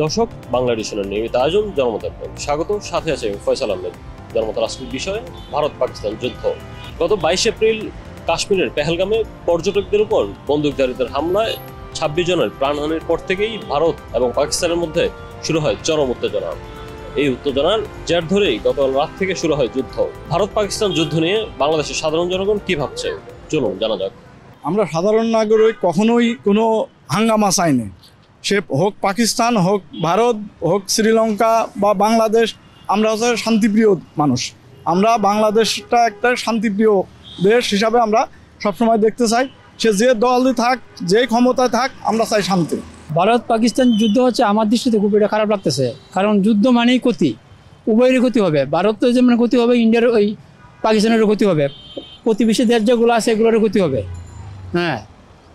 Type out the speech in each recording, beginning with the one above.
দর্শক, বাংলা এডিশনের নিয়মিত আয়োজন জনমতের স্বাগত। সাথে আছে ফয়সাল আহমেদ। জনমতের আজকের বিষয়ে ভারত পাকিস্তান যুদ্ধ। গত 22 এপ্রিল কাশ্মীরের পেহেলগামে পর্যটকদের উপর বন্দুকধারীদের হামলায় 26 জনের প্রাণহানির পর থেকেই ভারত এবং পাকিস্তানের মধ্যে শুরু হয় চরম উত্তেজনা। এই উত্তেজনার জের ধরেই গতকাল রাত থেকে শুরু হয় যুদ্ধ। ভারত পাকিস্তান যুদ্ধ নিয়ে বাংলাদেশের সাধারণ জনগণ কি ভাবছে, চলুন জানা যাক। আমরা সাধারণ নাগরিক কখনোই কোনো হাঙ্গামা চাইনি, সে হোক পাকিস্তান, হোক ভারত, হোক শ্রীলঙ্কা বা বাংলাদেশ। আমরা হচ্ছে শান্তিপ্রিয় মানুষ। আমরা বাংলাদেশটা একটা শান্তিপ্রিয় দেশ হিসাবে আমরা সবসময় দেখতে চাই। সে যে দলই থাক, যে ক্ষমতায় থাক, আমরা চাই শান্তি। ভারত পাকিস্তান যুদ্ধ হচ্ছে আমার দৃষ্টিতে খুব এটা খারাপ লাগতেছে, কারণ যুদ্ধ মানেই ক্ষতি, উভয়েরই ক্ষতি হবে। ভারতের যেমন ক্ষতি হবে, ইন্ডিয়ার ওই পাকিস্তানেরও ক্ষতি হবে, প্রতিবেশী দেশ যেগুলো আছে এগুলোরও ক্ষতি হবে। হ্যাঁ,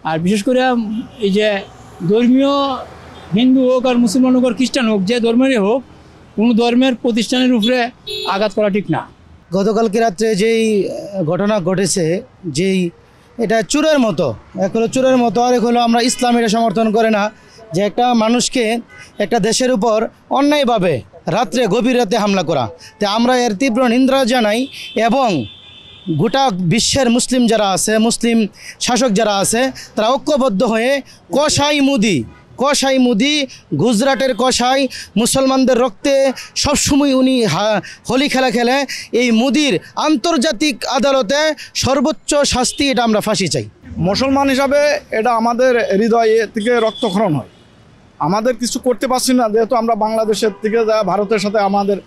আর বিশেষ করে এই যে ধর্মীয়, হিন্দু হোক আর মুসলমান হোক আর খ্রিস্টান হোক, যে ধর্মেরই হোক, কোনো ধর্মের প্রতিষ্ঠানের উপরে আঘাত করা ঠিক না। গতকালকে রাত্রে যেই ঘটনা ঘটেছে, এটা চোরের মতো, এক হলো চোরের মতো, আর এক হলো আমরা ইসলাম এটা সমর্থন করে না যে একটা মানুষকে একটা দেশের উপর অন্যায়ভাবে রাত্রে গভীর রাতে হামলা করা। তো আমরা এর তীব্র নিন্দা জানাই এবং গোটা বিশ্বের মুসলিম যারা আছে, মুসলিম শাসক যারা আছে, তারা ঐক্যবদ্ধ হয়ে কসাই মুদি গুজরাটের কসাই মুসলমানদের রক্তে সবসময় উনি হোলি খেলা খেলে। এই মুদির আন্তর্জাতিক আদালতে সর্বোচ্চ শাস্তি, এটা আমরা ফাঁসি চাই। মুসলমান হিসাবে এটা আমাদের হৃদয়ে থেকে রক্তক্ষরণ হয়। আমাদের কিছু করতে পারছি না, যেহেতু আমরা বাংলাদেশের থেকে যা ভারতের সাথে আমাদের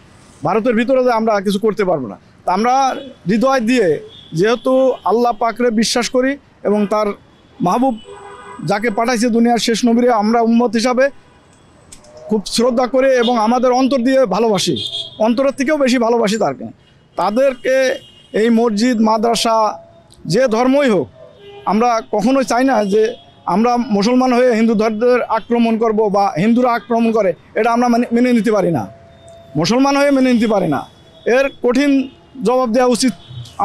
ভারতের ভিতরে যা আমরা কিছু করতে পারবো না। তা আমরা হৃদয় দিয়ে যেহেতু আল্লাহ পাকরে বিশ্বাস করি এবং তার মাহবুব যাকে পাঠাইছে দুনিয়ার শেষ নবীরে, আমরা উম্মত হিসাবে খুব শ্রদ্ধা করে এবং আমাদের অন্তর দিয়ে ভালোবাসি, অন্তরের থেকেও বেশি ভালোবাসি তাদেরকে। এই মসজিদ, মাদ্রাসা, যে ধর্মই হোক, আমরা কখনোই চাই না যে আমরা মুসলমান হয়ে হিন্দু ধর্মের আক্রমণ করব বা হিন্দুরা আক্রমণ করে, এটা আমরা মেনে নিতে পারি না। মুসলমান হয়ে মেনে নিতে পারি না। এর কঠিন জবাব দেওয়া উচিত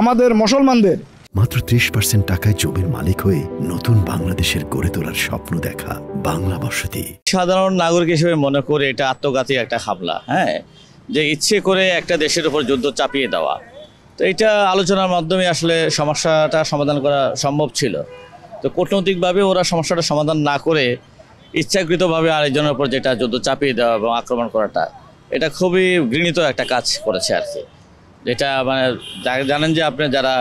আমাদের মুসলমানদের। মাত্র 30% টাকায় জমির মালিক হয়ে নতুন বাংলাদেশের গড়ে তোলার স্বপ্ন দেখা বাংলা বসতি। সাধারণ নাগরিক হিসেবে মনে করে এটা আত্মঘাতী একটা হামলা। হ্যাঁ, যে ইচ্ছে করে একটা দেশের উপর যুদ্ধ চাপিয়ে দেওয়া, তো এটা আলোচনার মাধ্যমে আসলে সমস্যাটা সমাধান করা সম্ভব ছিল। তো কূটনৈতিকভাবে ওরা সমস্যাটা সমাধান না করে ইচ্ছাকৃতভাবে আরেকজনের উপর যেটা যুদ্ধ চাপিয়ে দেওয়া এবং আক্রমণ করাটা, এটা খুবই ঘৃণিত একটা কাজ করেছে আর কি। যেটা মানে জানেন যে আপনি যারা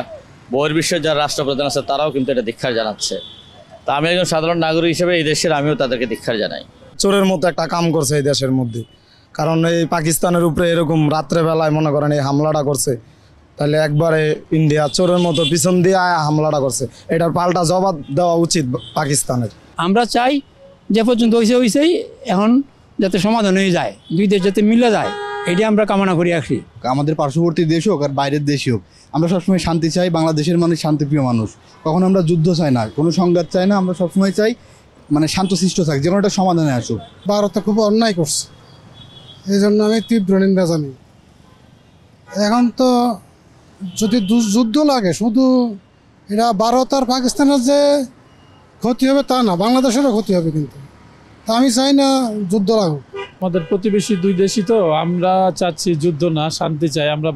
বহির্বিশ্বের যারা রাষ্ট্রপ্রধান আছে তারাও কিন্তু এটা ধিক্কার জানাচ্ছে। তা আমি একজন সাধারণ নাগরিক হিসেবে এই দেশের আমিও তাদেরকে ধিক্কার জানাই। চোরের মতো একটা কাম করছে এই দেশের মধ্যে, কারণ এই পাকিস্তানের উপরে এরকম রাত্রেবেলায় মনে করেন এই হামলাটা করছে, তাহলে একবারে ইন্ডিয়া চোরের মতো পিছন দিয়ে হামলাটা করছে। এটার পাল্টা জবাব দেওয়া উচিত পাকিস্তানের। আমরা চাই যে পর্যন্ত হয়েছেই, এখন যাতে সমাধান হয়ে যায়, দুই দেশ যাতে মিলে যায়, এটি আমরা কামনা করি আসি। আমাদের পার্শ্ববর্তী দেশ হোক আর বাইরের দেশই হোক, আমরা সবসময় শান্তি চাই। বাংলাদেশের মানুষ শান্তিপ্রিয় মানুষ, কখনো আমরা যুদ্ধ চাই না, কোনো সংঘাত চাই না। আমরা সবসময় চাই মানে শান্তশিষ্ট থাক, যে কোনো একটা সমাধানে আসুক। ভারত খুব অন্যায় করছে, এই জন্য আমি তীব্র নিন্দা জানি। এখন তো যদি যুদ্ধ লাগে, শুধু এটা ভারত আর পাকিস্তানের যে ক্ষতি হবে তা না, বাংলাদেশেরও ক্ষতি হবে। কিন্তু তা আমি চাই না যুদ্ধ লাগুক। আমাদের প্রতিবেশী দুই দেশই তো, আমরা চাচ্ছি যুদ্ধ না, শান্তি চাই। আমরা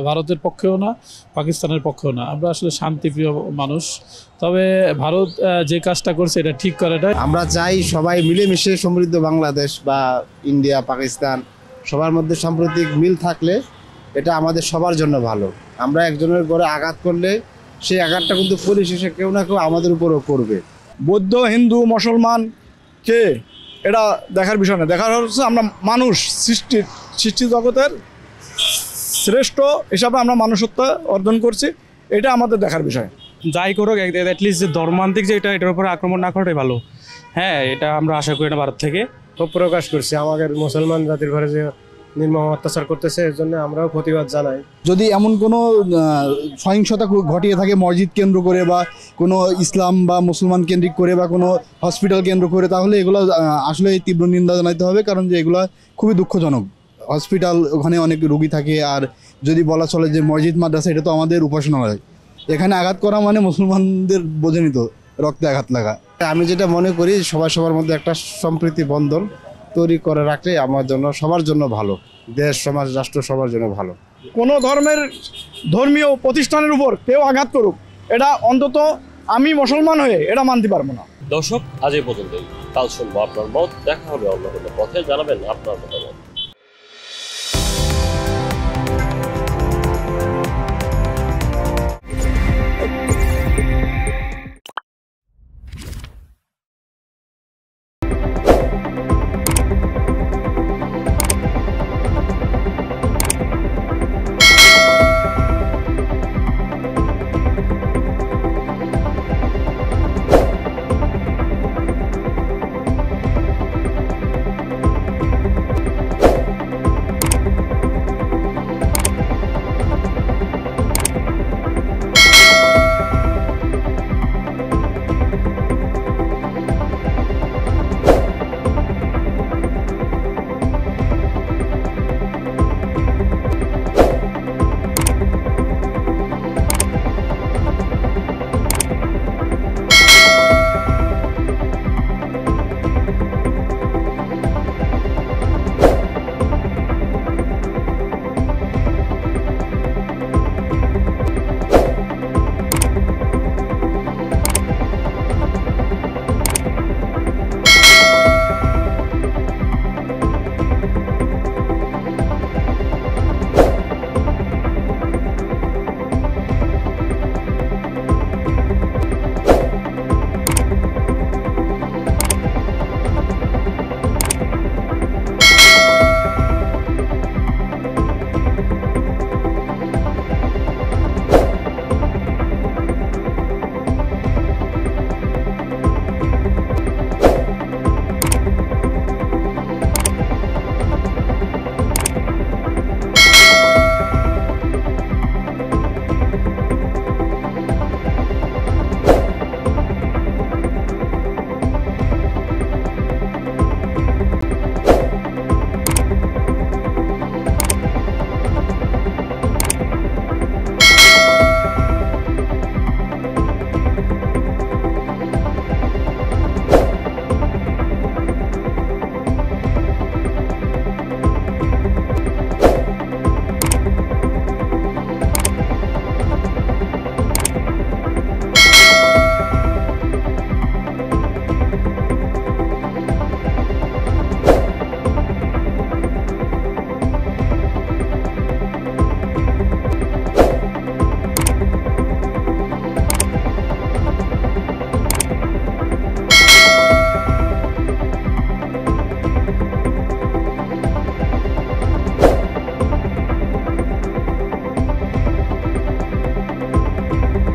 ভারতের পক্ষেও না, পাকিস্তানের পক্ষেও না, আমরা আসলে শান্তিপ্রিয় মানুষ। তবে ভারত যে কাজটা করছে এটা ঠিক করে না। আমরা চাই সবাই মিলেমিশে সমৃদ্ধ বাংলাদেশ বা ইন্ডিয়া, পাকিস্তান সবার মধ্যে সাম্প্রতিক মিল থাকলে এটা আমাদের সবার জন্য ভালো। আমরা একজনের ঘরে আঘাত করলে সেই আঘাতটা কিন্তু পরিশেষে কেউ না কেউ আমাদের উপরও করবে। বৌদ্ধ, হিন্দু, মুসলমান কে এটা দেখার বিষয় না। দেখার হচ্ছে আমরা মানুষ, সৃষ্টি জগতের শ্রেষ্ঠ হিসাবে আমরা মানুষত্ব অর্জন করছি, এটা আমাদের দেখার বিষয়। যাই করুক, অ্যাটলিস্ট যে ধর্মান্তিক যে এটার উপরে আক্রমণ না করাটাই ভালো। হ্যাঁ, এটা আমরা আশা করি না ভারত থেকে। খুব প্রকাশ করছি আমাদের মুসলমান জাতির ঘরে যে নির্মম অত্যাচার করতেছে, এর জন্য আমরাও প্রতিবাদ জানাই। যদি এমন কোনো সহিংসতা ঘটিয়ে থাকে মসজিদ কেন্দ্র করে বা কোনো ইসলাম বা মুসলমান কেন্দ্রিক করে বা কোনো হসপিটাল কেন্দ্র করে, তাহলে এগুলো আসলে তীব্র নিন্দা জানাতে হবে, কারণ যে এগুলো খুবই দুঃখজনক। হসপিটাল, ওখানে অনেক রোগী থাকে, আর যদি বলা চলে যে মসজিদ, মাদ্রাসা, এটা তো আমাদের উপাসনালয়। এখানে আঘাত করা মানে মুসলমানদের বোঝেনি তো রক্তে আঘাত লাগা। আমি যেটা মনে করি, সবার মধ্যে একটা সম্প্রীতি বন্ধন, তৈরি করে রাখলে আমার জন্য সবার জন্য ভালো, দেশ সমাজ রাষ্ট্র সবার জন্য ভালো। কোনো ধর্মীয় প্রতিষ্ঠানের উপর কেউ আঘাত করুক, এটা অন্তত আমি মুসলমান হয়ে এটা মানতে পারবো না। দর্শক, আজ এই পর্যন্তই। কাল শুনবো আপনার মত। দেখা হবে অন্য কোনো পথে। জানাবেন আপনার মত।